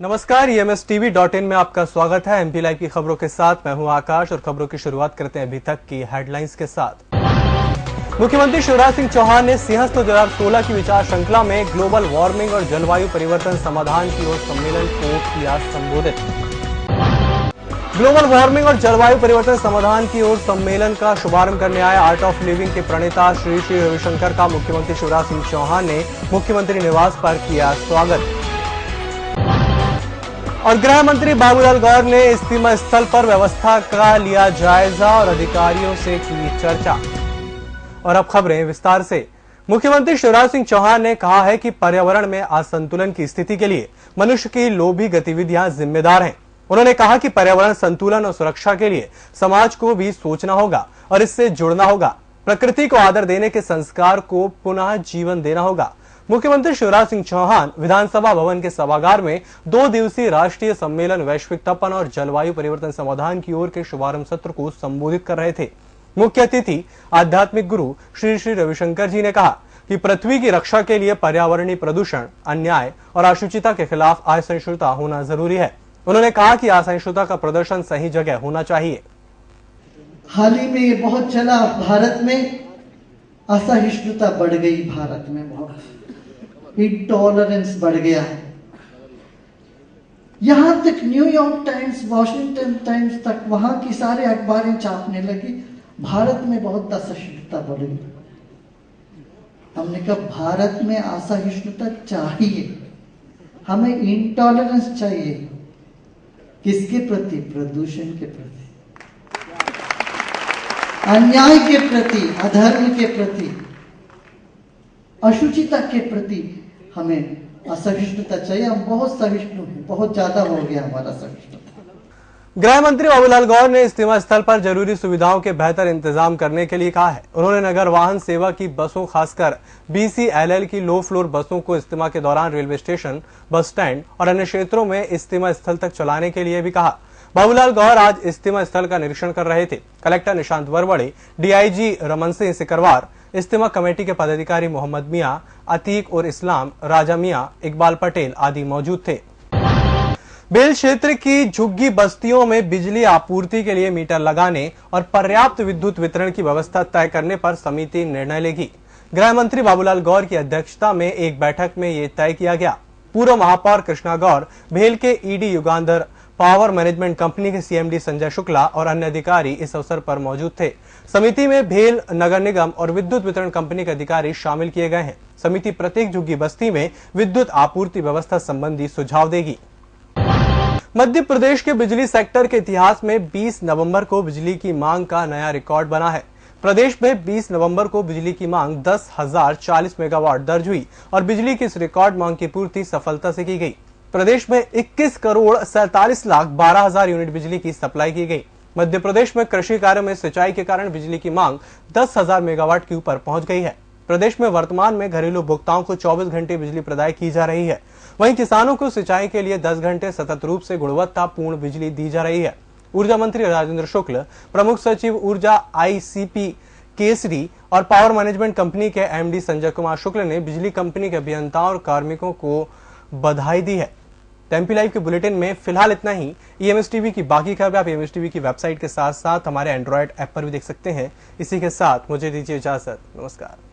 नमस्कार, EMSTV.in में आपका स्वागत है। MP लाइव की खबरों के साथ मैं हूं आकाश और खबरों की शुरुआत करते हैं अभी तक की हेडलाइंस के साथ। मुख्यमंत्री शिवराज सिंह चौहान ने सिंहस्थ 2016 की विचार श्रृंखला में ग्लोबल वार्मिंग और जलवायु परिवर्तन समाधान की ओर सम्मेलन को किया संबोधित। ग्लोबल वार्मिंग और जलवायु परिवर्तन समाधान की ओर सम्मेलन का शुभारंभ करने आए आर्ट ऑफ लिविंग के प्रणेता श्री रविशंकर का मुख्यमंत्री शिवराज सिंह चौहान ने मुख्यमंत्री निवास पर किया स्वागत। और गृह मंत्री बाबूलाल गौर ने इज्तिमा स्थल पर व्यवस्था का लिया जायजा और अधिकारियों से की चर्चा। और अब खबरें विस्तार से। मुख्यमंत्री शिवराज सिंह चौहान ने कहा है कि पर्यावरण में असंतुलन की स्थिति के लिए मनुष्य की लोभी गतिविधियां जिम्मेदार हैं। उन्होंने कहा कि पर्यावरण संतुलन और सुरक्षा के लिए समाज को भी सोचना होगा और इससे जुड़ना होगा। प्रकृति को आदर देने के संस्कार को पुनः जीवन देना होगा। मुख्यमंत्री शिवराज सिंह चौहान विधानसभा भवन के सभागार में 2 दिवसीय राष्ट्रीय सम्मेलन वैश्विक तपन और जलवायु परिवर्तन समाधान की ओर के शुभारंभ सत्र को संबोधित कर रहे थे। मुख्य अतिथि आध्यात्मिक गुरु श्री रविशंकर जी ने कहा कि पृथ्वी की रक्षा के लिए पर्यावरणीय प्रदूषण, अन्याय और असुचिता के खिलाफ असहिष्णुता होना जरूरी है। उन्होंने कहा कि असहिष्णुता का प्रदर्शन सही जगह होना चाहिए। हाल ही में ये बहुत चला, भारत में असहिष्णुता बढ़ गई, भारत में बहुत इंटॉलरेंस बढ़ गया। यहां तक न्यूयॉर्क टाइम्स, वॉशिंगटन टाइम्स तक वहां की सारे अखबारें छापने लगी, भारत में बहुत असहिष्णुता बढ़ गई। हमने कहा भारत में असहिष्णुता चाहिए, हमें इंटॉलरेंस चाहिए। किसके प्रति? प्रदूषण के प्रति, अन्याय के प्रति, अधर्म के प्रति, अशुचिता के प्रति हमें असहिष्णुता चाहिए। हम बहुत सहिष्णु हैं, बहुत ज्यादा हो गया हमारा सहिष्णुता। गृह मंत्री बाबूलाल गौर ने इज्तिमा स्थल पर जरूरी सुविधाओं के बेहतर इंतजाम करने के लिए कहा है। उन्होंने नगर वाहन सेवा की बसों, खासकर BCLL की लो फ्लोर बसों को इज्तिमा के दौरान रेलवे स्टेशन, बस स्टैंड और अन्य क्षेत्रों में इज्तिमा स्थल तक चलाने के लिए भी कहा। बाबूलाल गौर आज इज्तिमा स्थल का निरीक्षण कर रहे थे। कलेक्टर निशांत वरवड़े, DIG रमन सिंह सिकरवार, इज्तिमा कमेटी के पदाधिकारी मोहम्मद मियां, अतीक और इस्लाम, राजा मियां, इकबाल पटेल आदि मौजूद थे। बेल क्षेत्र की झुग्गी बस्तियों में बिजली आपूर्ति के लिए मीटर लगाने और पर्याप्त विद्युत वितरण की व्यवस्था तय करने पर समिति निर्णय लेगी। गृह मंत्री बाबूलाल गौर की अध्यक्षता में एक बैठक में ये तय किया गया। पूर्व महापौर कृष्णा गौर, भेल के ED Yugandhar, power management company के CMD संजय शुक्ला और अन्य अधिकारी इस अवसर पर मौजूद थे। समिति में भेल नगर निगम और विद्युत वितरण कंपनी के अधिकारी शामिल किए गए हैं। समिति प्रत्येक झुग्गी बस्ती में विद्युत आपूर्ति व्यवस्था संबंधी सुझाव देगी। मध्य प्रदेश के बिजली सेक्टर के इतिहास में 20 नवंबर को बिजली की मांग का नया रिकॉर्ड बना है। प्रदेश में 20 नवंबर को बिजली की मांग 10,040 मेगावाट दर्ज हुई और बिजली की इस रिकॉर्ड मांग की पूर्ति सफलता से की गई। प्रदेश में 21 करोड़ 47 लाख 12 हजार यूनिट बिजली की सप्लाई की गई। मध्य प्रदेश में कृषि कार्य में सिंचाई के कारण बिजली की मांग 10,000 मेगावाट के ऊपर पहुंच गई है। प्रदेश में वर्तमान में घरेलू उपभोक्ताओं को 24 घंटे बिजली प्रदाय की जा रही है। वहीं किसानों को सिंचाई के लिए 10 घंटे सतत रूप से गुणवत्तापूर्ण बिजली दी जा रही है। ऊर्जा मंत्री राजेंद्र शुक्ल, प्रमुख सचिव ऊर्जा ICP केसरी और पावर मैनेजमेंट कंपनी के MD संजय कुमार शुक्ल ने बिजली कंपनी के अभियंताओं और कार्मिकों को बधाई दी है। MP लाइव के बुलेटिन में फिलहाल इतना ही। EMSTV की बाकी खबरें आप EMSTV की वेबसाइट के साथ साथ हमारे एंड्रॉइड ऐप पर भी देख सकते हैं। इसी के साथ मुझे दीजिए इजाजत। नमस्कार।